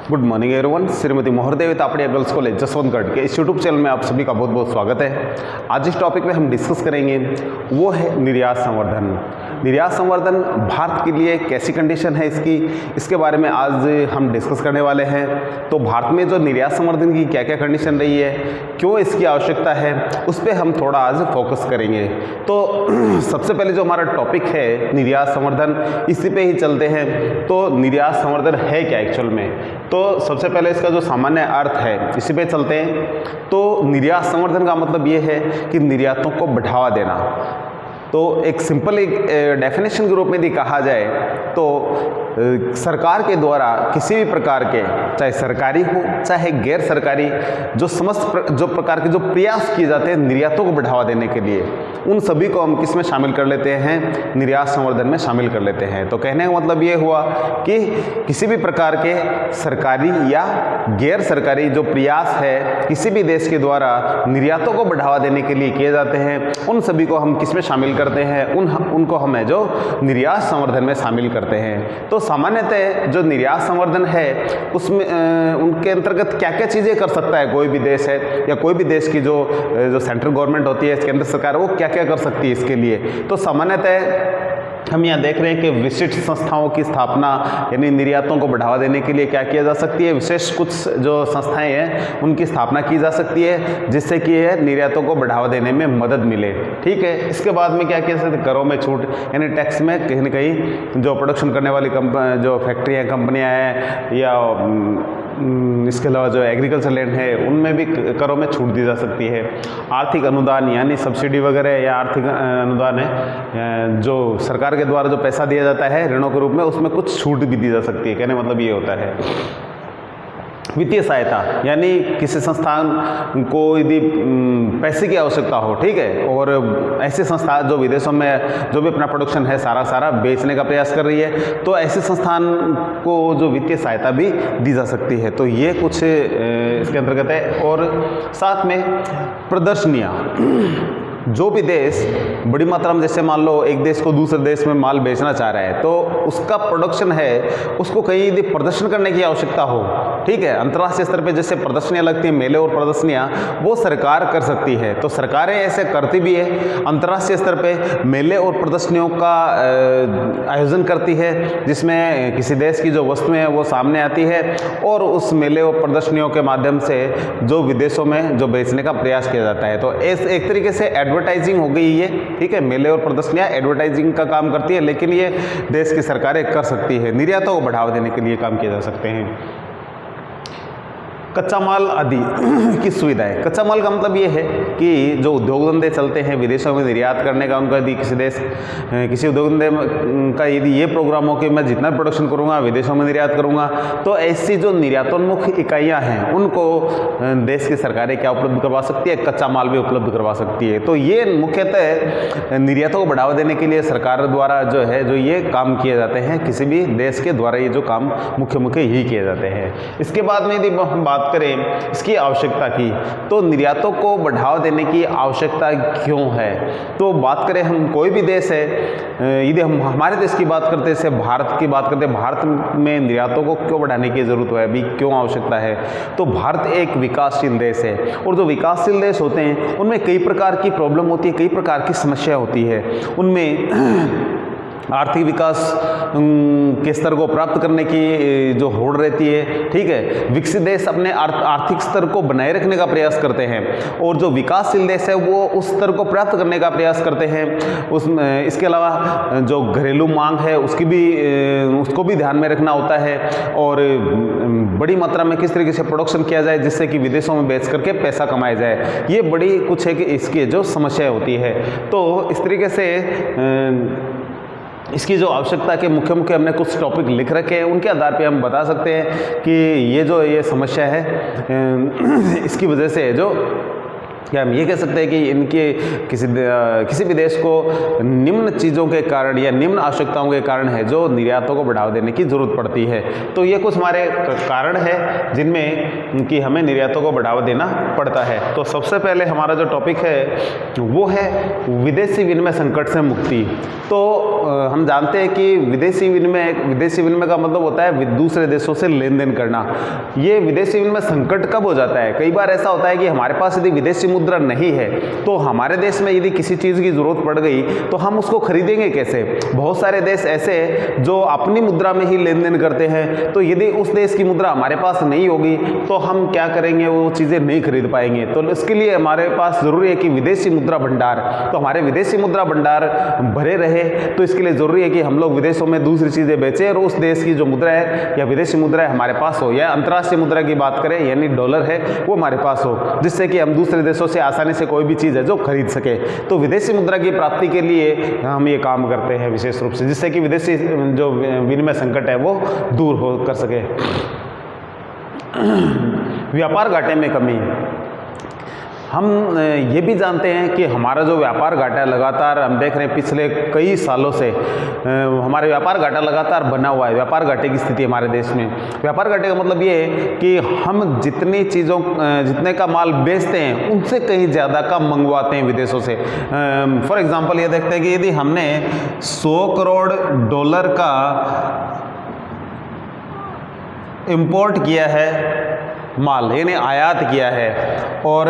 Good morning everyone. Shrimati Mohardevi Tapadia girls college Jaswantgarh के इस YouTube channel में आप सभी का बहुत बहुत स्वागत है। आज इस टॉपिक में हम डिस्कस करेंगे वो है निर्यात संवर्धन। निर्यात संवर्धन भारत के लिए कैसी कंडीशन है इसके बारे में आज हम डिस्कस करने वाले हैं। तो भारत में जो निर्यात संवर्धन की क्या क्या कंडीशन रही है, क्यों इसकी आवश्यकता है, उस पर हम थोड़ा आज फोकस करेंगे। तो सबसे पहले जो हमारा टॉपिक है निर्यात संवर्धन, इसी पे ही चलते हैं। तो निर्यात संवर्धन है क्या एक्चुअल में? तो सबसे पहले इसका जो सामान्य अर्थ है इसी पे चलते हैं। तो निर्यात संवर्धन का मतलब ये है कि निर्यातों को बढ़ावा देना। तो एक सिंपल डेफिनेशन के रूप में यदि कहा जाए तो सरकार के द्वारा किसी भी प्रकार के, चाहे सरकारी हो चाहे गैर सरकारी, जो प्रकार के जो प्रयास किए जाते हैं निर्यातों को बढ़ावा देने के लिए, उन सभी को हम किस में शामिल कर लेते हैं? निर्यात संवर्धन में शामिल कर लेते हैं। तो कहने का मतलब ये हुआ कि किसी भी प्रकार के सरकारी या गैर सरकारी जो प्रयास है किसी भी देश के द्वारा निर्यातों को बढ़ावा देने के लिए किए जाते हैं, उन सभी को हम किस में शामिल करते हैं? उनको हमें जो निर्यात संवर्धन में शामिल करते हैं। तो सामान्यतः जो निर्यात संवर्धन है उसमें उनके अंतर्गत क्या क्या चीज़ें कर सकता है कोई भी देश है, या कोई भी देश की जो सेंट्रल गवर्नमेंट होती है, केंद्र सरकार, वो क्या क्या कर सकती है इसके लिए। तो सामान्यतः हम यहाँ देख रहे हैं कि विशिष्ट संस्थाओं की स्थापना, यानी निर्यातों को बढ़ावा देने के लिए क्या किया जा सकती है, विशेष कुछ जो संस्थाएं हैं उनकी स्थापना की जा सकती है जिससे कि यह निर्यातों को बढ़ावा देने में मदद मिले। ठीक है। इसके बाद में क्या किया जा सकता है? करों में छूट, यानी टैक्स में कहीं ना कहीं जो प्रोडक्शन करने वाली जो फैक्ट्रियाँ, कंपनियाँ हैं, या इसके अलावा जो एग्रीकल्चर लैंड है उनमें भी करों में छूट दी जा सकती है। आर्थिक अनुदान यानी सब्सिडी वगैरह या आर्थिक अनुदान है जो सरकार के द्वारा जो पैसा दिया जाता है ऋणों के रूप में, उसमें कुछ छूट भी दी जा सकती है। कहने मतलब ये होता है। वित्तीय सहायता, यानी किसी संस्थान को यदि पैसे की आवश्यकता हो, ठीक है, और ऐसे संस्था जो विदेशों में जो भी अपना प्रोडक्शन है सारा बेचने का प्रयास कर रही है, तो ऐसे संस्थान को जो वित्तीय सहायता भी दी जा सकती है। तो ये कुछ इसके अंतर्गत है। और साथ में प्रदर्शनियाँ, जो भी देश बड़ी मात्रा में, जैसे मान लो एक देश को दूसरे देश में माल बेचना चाह रहा है, तो उसका प्रोडक्शन है उसको कहीं यदि प्रदर्शन करने की आवश्यकता हो, ठीक है, अंतर्राष्ट्रीय स्तर पे जैसे प्रदर्शनियाँ लगती हैं, मेले और प्रदर्शनियाँ, वो सरकार कर सकती है। तो सरकारें ऐसे करती भी है, अंतर्राष्ट्रीय स्तर पे मेले और प्रदर्शनियों का आयोजन करती है जिसमें किसी देश की जो वस्तुएं हैं वो सामने आती है और उस मेले और प्रदर्शनियों के माध्यम से जो विदेशों में जो बेचने का प्रयास किया जाता है। तो एक तरीके से एडवर्टाइजिंग हो गई ये, ठीक है। मेले और प्रदर्शनियाँ एडवर्टाइजिंग का काम करती है, लेकिन ये देश की सरकारें कर सकती है। निर्यातों को बढ़ावा देने के लिए काम किए जा सकते हैं। कच्चा माल आदि की सुविधाएं। कच्चा माल का मतलब ये है कि जो उद्योग धंधे चलते हैं विदेशों में निर्यात करने का, उनका यदि किसी उद्योग धंधे का यदि ये प्रोग्राम हो कि मैं जितना प्रोडक्शन करूँगा विदेशों में निर्यात करूँगा, तो ऐसी जो निर्यातोन्मुख इकाइयाँ हैं उनको देश की सरकारें क्या उपलब्ध करवा सकती है? कच्चा माल भी उपलब्ध करवा सकती है। तो ये मुख्यतः निर्यातों को बढ़ावा देने के लिए सरकार द्वारा जो ये काम किए जाते हैं, किसी भी देश के द्वारा ये जो काम मुख्य यही किए जाते हैं। इसके बाद में यदि हम बात करें इसकी आवश्यकता की, तो निर्यातों को बढ़ावा देने की आवश्यकता क्यों है? तो बात करें हम कोई भी देश है, यदि हम हमारे देश की बात करते हैं, भारत की बात करते हैं, भारत में निर्यातों को क्यों बढ़ाने की ज़रूरत है, अभी क्यों आवश्यकता है? तो भारत एक विकासशील देश है और जो विकासशील देश होते हैं उनमें कई प्रकार की प्रॉब्लम होती है, कई प्रकार की समस्या होती है। उनमें आर्थिक विकास के स्तर को प्राप्त करने की जो होड़ रहती है, ठीक है, विकसित देश अपने आर्थिक स्तर को बनाए रखने का प्रयास करते हैं और जो विकासशील देश है वो उस स्तर को प्राप्त करने का प्रयास करते हैं। इसके अलावा जो घरेलू मांग है उसको भी ध्यान में रखना होता है और बड़ी मात्रा में किस तरीके से प्रोडक्शन किया जाए जिससे कि विदेशों में बेच करके पैसा कमाया जाए। ये बड़ी कुछ है कि इसकी जो समस्या होती है। तो इस तरीके से इसकी जो आवश्यकता के मुख्य हमने कुछ टॉपिक लिख रखे हैं, उनके आधार पे हम बता सकते हैं कि ये समस्या है इसकी वजह से जो क्या हम ये कह सकते हैं कि इनके किसी भी देश को निम्न चीज़ों के कारण या निम्न आवश्यकताओं के कारण है जो निर्यातों को बढ़ावा देने की ज़रूरत पड़ती है। तो ये कुछ हमारे कारण है जिनमें कि हमें निर्यातों को बढ़ावा देना पड़ता है। तो सबसे पहले हमारा जो टॉपिक है वो है विदेशी विनिमय संकट से मुक्ति। तो हम जानते हैं कि विदेशी विनिमय का मतलब होता है दूसरे देशों से लेन देन करना। ये विदेशी विनिमय संकट कब हो जाता है? कई बार ऐसा होता है कि हमारे पास यदि विदेशी मुद्रा नहीं है तो हमारे देश में यदि किसी चीज़ की ज़रूरत पड़ गई तो हम उसको खरीदेंगे कैसे? बहुत सारे देश ऐसे हैं जो अपनी मुद्रा में ही लेन देन करते हैं। तो यदि उस देश की मुद्रा हमारे पास नहीं होगी तो हम क्या करेंगे? वो चीज़ें नहीं खरीद पाएंगे। तो इसके लिए हमारे पास ज़रूरी है कि विदेशी मुद्रा भंडार, तो हमारे विदेशी मुद्रा भंडार भरे रहे। तो इसके लिए ज़रूरी है कि हम लोग विदेशों में दूसरी चीज़ें बेचें और उस देश की जो मुद्रा है या विदेशी मुद्रा है हमारे पास हो, या अंतर्राष्ट्रीय मुद्रा की बात करें यानी डॉलर है वो हमारे पास हो, जिससे कि हम दूसरे देशों से आसानी से कोई भी चीज़ है जो खरीद सके। तो विदेशी मुद्रा की प्राप्ति के लिए हम ये काम करते हैं विशेष रूप से, जिससे कि विदेशी जो विनिमय संकट है वो दूर हो कर सके। व्यापार घाटे में कमी। हम ये भी जानते हैं कि हमारा जो व्यापार घाटा लगातार हम देख रहे हैं पिछले कई सालों से हमारे व्यापार घाटा लगातार बना हुआ है। व्यापार घाटे की स्थिति हमारे देश में, व्यापार घाटे का मतलब ये है कि हम जितने का माल बेचते हैं उनसे कहीं ज़्यादा का मंगवाते हैं विदेशों से। फॉर एग्जांपल ये देखते हैं कि यदि हमने 100 करोड़ डॉलर का इंपोर्ट किया है माल, यानी आयात किया है, और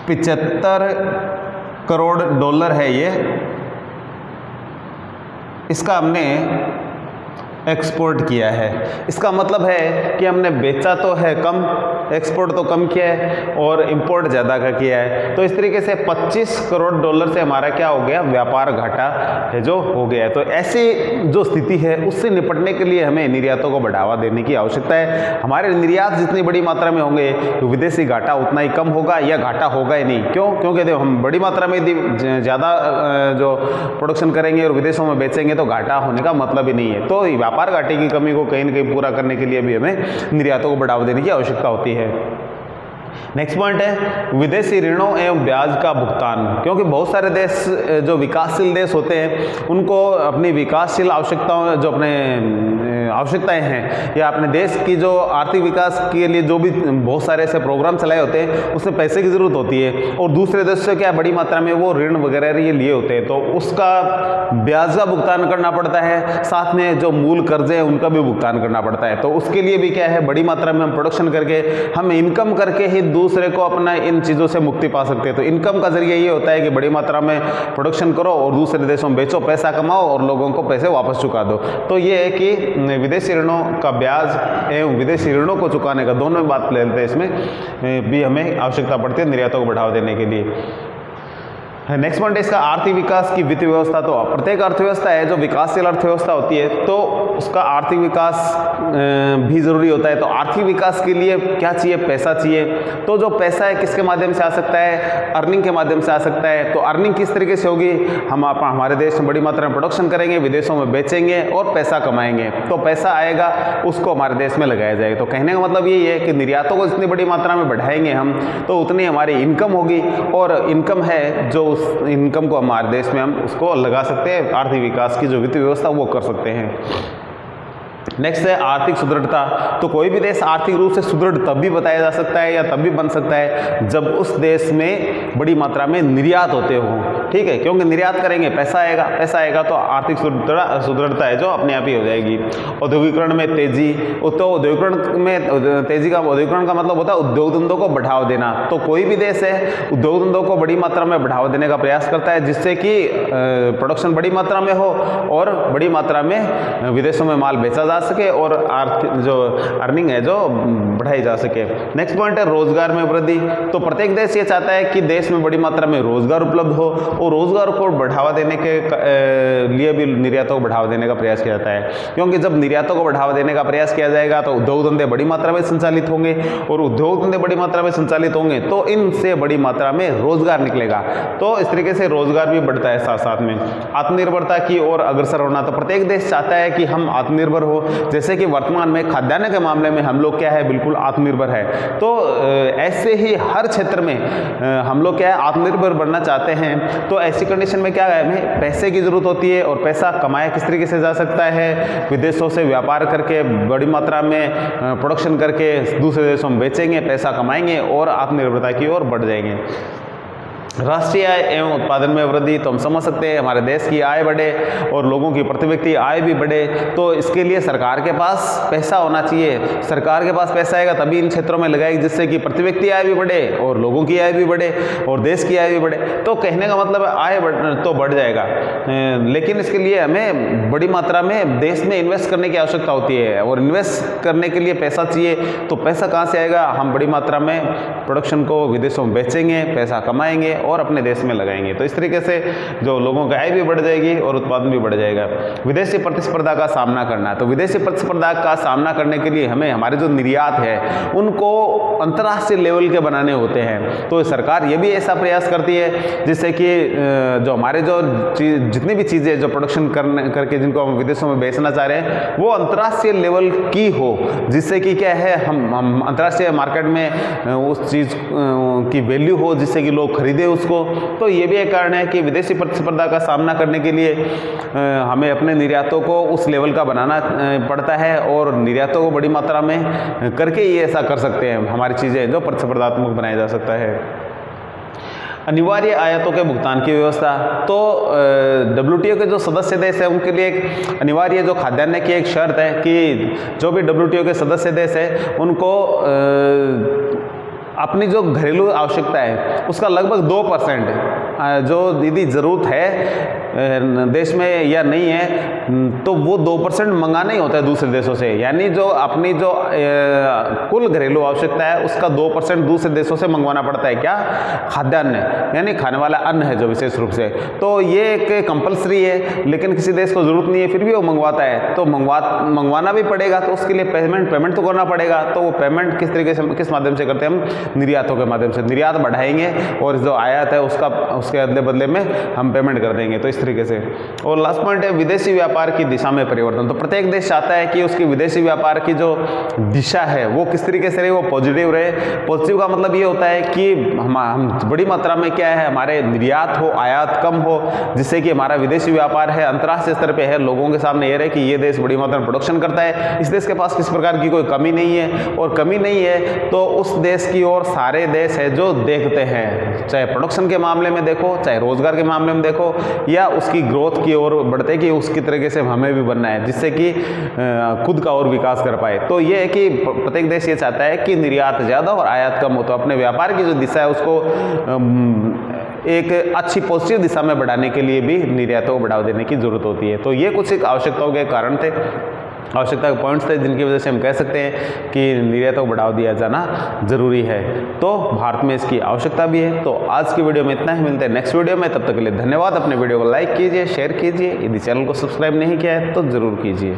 75 करोड़ डॉलर है ये, इसका हमने एक्सपोर्ट किया है। इसका मतलब है कि हमने बेचा तो है कम, एक्सपोर्ट तो कम किया है और इंपोर्ट ज़्यादा का किया है। तो इस तरीके से 25 करोड़ डॉलर से हमारा क्या हो गया? व्यापार घाटा है जो हो गया है। तो ऐसी जो स्थिति है उससे निपटने के लिए हमें निर्यातों को बढ़ावा देने की आवश्यकता है। हमारे निर्यात जितनी बड़ी मात्रा में होंगे तो विदेशी घाटा उतना ही कम होगा या घाटा होगा ही नहीं। क्यों? क्योंकि देखो हम बड़ी मात्रा में यदि ज़्यादा जो प्रोडक्शन करेंगे और विदेशों में बेचेंगे तो घाटा होने का मतलब ही नहीं है। तो व्यापार घाटे की कमी को कहीं न कहीं पूरा करने के लिए भी हमें निर्यातों को बढ़ावा देने की आवश्यकता होती है। नेक्स्ट पॉइंट है विदेशी ऋणों एवं ब्याज का भुगतान। क्योंकि बहुत सारे देश जो विकासशील देश होते हैं उनको अपनी विकासशील आवश्यकताओं जो अपने आवश्यकताएं हैं या अपने देश की जो आर्थिक विकास के लिए जो भी बहुत सारे ऐसे प्रोग्राम चलाए होते हैं उसमें पैसे की ज़रूरत होती है और दूसरे देश से क्या बड़ी मात्रा में वो ऋण वगैरह ये लिए होते हैं, तो उसका ब्याज का भुगतान करना पड़ता है। साथ में जो मूल कर्जे हैं उनका भी भुगतान करना पड़ता है। तो उसके लिए भी क्या है, बड़ी मात्रा में हम प्रोडक्शन करके हम इनकम करके ही दूसरे को अपना इन चीज़ों से मुक्ति पा सकते हैं। तो इनकम का जरिए ये होता है कि बड़ी मात्रा में प्रोडक्शन करो और दूसरे देशों में बेचो, पैसा कमाओ और लोगों को पैसे वापस चुका दो। तो ये है कि विदेशी ऋणों का ब्याज एवं विदेशी ऋणों को चुकाने का दोनों बात ले लेते हैं, इसमें भी हमें आवश्यकता पड़ती है निर्यातों को बढ़ावा देने के लिए। नेक्स्ट पॉइंट है इसका आर्थिक विकास की वित्त व्यवस्था। तो प्रत्येक अर्थव्यवस्था है जो विकासशील अर्थव्यवस्था होती है तो उसका आर्थिक विकास भी ज़रूरी होता है। तो आर्थिक विकास के लिए क्या चाहिए? पैसा चाहिए। तो जो पैसा है किसके माध्यम से आ सकता है? अर्निंग के माध्यम से आ सकता है। तो अर्निंग किस तरीके से होगी? हम हमारे देश में बड़ी मात्रा में प्रोडक्शन करेंगे, विदेशों में बेचेंगे और पैसा कमाएंगे। तो पैसा आएगा उसको हमारे देश में लगाया जाएगा। तो कहने का मतलब यही है कि निर्यातों को जितनी बड़ी मात्रा में बढ़ाएंगे हम तो उतनी हमारी इनकम होगी और इनकम है जो उस इनकम को हमारे देश में हम उसको लगा सकते हैं, आर्थिक विकास की जो वित्त व्यवस्था वो कर सकते हैं। नेक्स्ट है आर्थिक सुदृढ़ता। तो कोई भी देश आर्थिक रूप से सुदृढ़ तब भी बताया जा सकता है या तब भी बन सकता है जब उस देश में बड़ी मात्रा में निर्यात होते हो, ठीक है। क्योंकि निर्यात करेंगे पैसा आएगा तो आर्थिक सुदृढ़ता है जो अपने आप ही हो जाएगी। औद्योगिकरण में तेजी, तो औद्योगिकरण में तेजी का औद्योगिकरण का मतलब होता है उद्योग धंधों को बढ़ावा देना। तो कोई भी देश है उद्योग धंधों को बड़ी मात्रा में बढ़ावा देने का प्रयास करता है जिससे कि प्रोडक्शन बड़ी मात्रा में हो और बड़ी मात्रा में विदेशों में माल बेचा जा सके और आर्थिक जो अर्निंग है जो बढ़ाई जा सके। नेक्स्ट पॉइंट है रोजगार में वृद्धि। तो प्रत्येक देश ये चाहता है कि देश में बड़ी मात्रा में रोजगार उपलब्ध हो और रोज़गार को बढ़ावा देने के लिए भी निर्यातों को बढ़ावा देने का प्रयास किया जाता है, क्योंकि जब निर्यातों को बढ़ावा देने का प्रयास किया जाएगा तो उद्योग धंधे बड़ी मात्रा में संचालित होंगे, और उद्योग धंधे बड़ी मात्रा में संचालित होंगे तो इनसे बड़ी मात्रा में रोजगार निकलेगा। तो इस तरीके से रोजगार भी बढ़ता है। साथ साथ में आत्मनिर्भरता की ओर अग्रसर होना, तो प्रत्येक देश चाहता है कि हम आत्मनिर्भर हो। जैसे कि वर्तमान में खाद्यान्न के मामले में हम लोग क्या है, बिल्कुल आत्मनिर्भर है। तो ऐसे ही हर क्षेत्र में हम लोग क्या है, आत्मनिर्भर बनना चाहते हैं। तो ऐसी कंडीशन में क्या है, हमें पैसे की जरूरत होती है, और पैसा कमाया किस तरीके से जा सकता है, विदेशों से व्यापार करके बड़ी मात्रा में प्रोडक्शन करके दूसरे देशों में बेचेंगे, पैसा कमाएंगे और आत्मनिर्भरता की ओर बढ़ जाएंगे। राष्ट्रीय आय एवं उत्पादन में वृद्धि, तो हम समझ सकते हैं हमारे देश की आय बढ़े और लोगों की प्रति व्यक्ति आय भी बढ़े, तो इसके लिए सरकार के पास पैसा होना चाहिए। सरकार के पास पैसा आएगा तभी इन क्षेत्रों में लगाएगी, जिससे कि प्रति व्यक्ति आय भी बढ़े और लोगों की आय भी बढ़े और देश की आय भी बढ़े। तो कहने का मतलब है आय तो बढ़ जाएगा, लेकिन इसके लिए हमें बड़ी मात्रा में देश में इन्वेस्ट करने की आवश्यकता होती है, और इन्वेस्ट करने के लिए पैसा चाहिए। तो पैसा कहाँ से आएगा, हम बड़ी मात्रा में प्रोडक्शन को विदेशों में बेचेंगे, पैसा कमाएंगे और अपने देश में लगाएंगे। तो इस तरीके से जो लोगों की आय भी बढ़ जाएगी और उत्पादन भी बढ़ जाएगा। विदेशी प्रतिस्पर्धा का सामना करना, तो विदेशी प्रतिस्पर्धा का सामना करने के लिए हमें हमारे जो निर्यात है उनको अंतर्राष्ट्रीय लेवल के बनाने होते हैं। तो सरकार ये भी ऐसा प्रयास करती है जिससे कि जो हमारे जो जितनी भी चीज़ें जो प्रोडक्शन करके जिनको हम विदेशों में बेचना चाह रहे हैं वो अंतर्राष्ट्रीय लेवल की हो, जिससे कि क्या है, हम अंतर्राष्ट्रीय मार्केट में उस चीज़ की वैल्यू हो, जिससे कि लोग खरीदे उसको। तो ये भी एक कारण है कि विदेशी प्रतिस्पर्धा का सामना करने के लिए हमें अपने निर्यातों को उस लेवल का बनाना पड़ता है, और निर्यातों को बड़ी मात्रा में करके ये ऐसा कर सकते हैं हमारी चीज़ें जो प्रतिस्पर्धात्मक बनाया जा सकता है। अनिवार्य आयातों के भुगतान की व्यवस्था, तो WTO के जो सदस्य देश हैं उनके लिए एक अनिवार्य जो खाद्यान्न की एक शर्त है कि जो भी WTO के सदस्य देश है उनको अपनी जो घरेलू आवश्यकता है उसका लगभग 2% जो यदि ज़रूरत है देश में या नहीं है तो वो 2% मंगाना ही होता है दूसरे देशों से। यानी जो अपनी जो कुल घरेलू आवश्यकता है उसका 2% दूसरे देशों से मंगवाना पड़ता है। क्या, खाद्यान्न, यानी खाने वाला अन्न है जो विशेष रूप से। तो ये एक कंपलसरी है, लेकिन किसी देश को ज़रूरत नहीं है फिर भी वो मंगवाता है, तो मंगवाना भी पड़ेगा। तो उसके लिए पेमेंट तो करना पड़ेगा। तो वो पेमेंट किस तरीके से, किस माध्यम से करते हैं हम, निर्यातों के माध्यम से। निर्यात बढ़ाएंगे और जो आयात है उसके अदले बदले में हम पेमेंट कर देंगे। तो इस तरीके से। और लास्ट पॉइंट है विदेशी व्यापार की दिशा में परिवर्तन। तो प्रत्येक देश चाहता है कि उसकी विदेशी व्यापार की जो दिशा है वो किस तरीके से रहे, वो पॉजिटिव रहे। पॉजिटिव का मतलब ये होता है कि हम बड़ी मात्रा में क्या है, हमारे निर्यात हो, आयात कम हो, जिससे कि हमारा विदेशी व्यापार है अंतर्राष्ट्रीय स्तर पे है, लोगों के सामने ये रहे कि ये देश बड़ी मात्रा में प्रोडक्शन करता है, इस देश के पास किसी प्रकार की कोई कमी नहीं है। और कमी नहीं है तो उस देश की ओर सारे देश है जो देखते हैं, चाहे प्रोडक्शन के मामले में देखो, चाहे रोजगार के मामले में देखो, या उसकी ग्रोथ की ओर बढ़ते कि उसकी तरीके से हमें भी बनना है, जिससे कि खुद का और विकास कर पाए। तो ये है कि प्रत्येक देश ये चाहता है कि निर्यात ज़्यादा और आयात कम हो। तो अपने व्यापार की जो दिशा है उसको एक अच्छी पॉजिटिव दिशा में बढ़ाने के लिए भी निर्यातों को बढ़ावा देने की जरूरत होती है। तो ये कुछ एक आवश्यकताओं के कारण थे, आवश्यकता के पॉइंट्स थे, जिनकी वजह से हम कह सकते हैं कि निर्यातों को बढ़ावा दिया जाना जरूरी है। तो भारत में इसकी आवश्यकता भी है। तो आज की वीडियो में इतना ही, मिलते हैं नेक्स्ट वीडियो में। तब तक के लिए धन्यवाद। अपने वीडियो को लाइक कीजिए, शेयर कीजिए, यदि चैनल को सब्सक्राइब नहीं किया है तो ज़रूर कीजिए।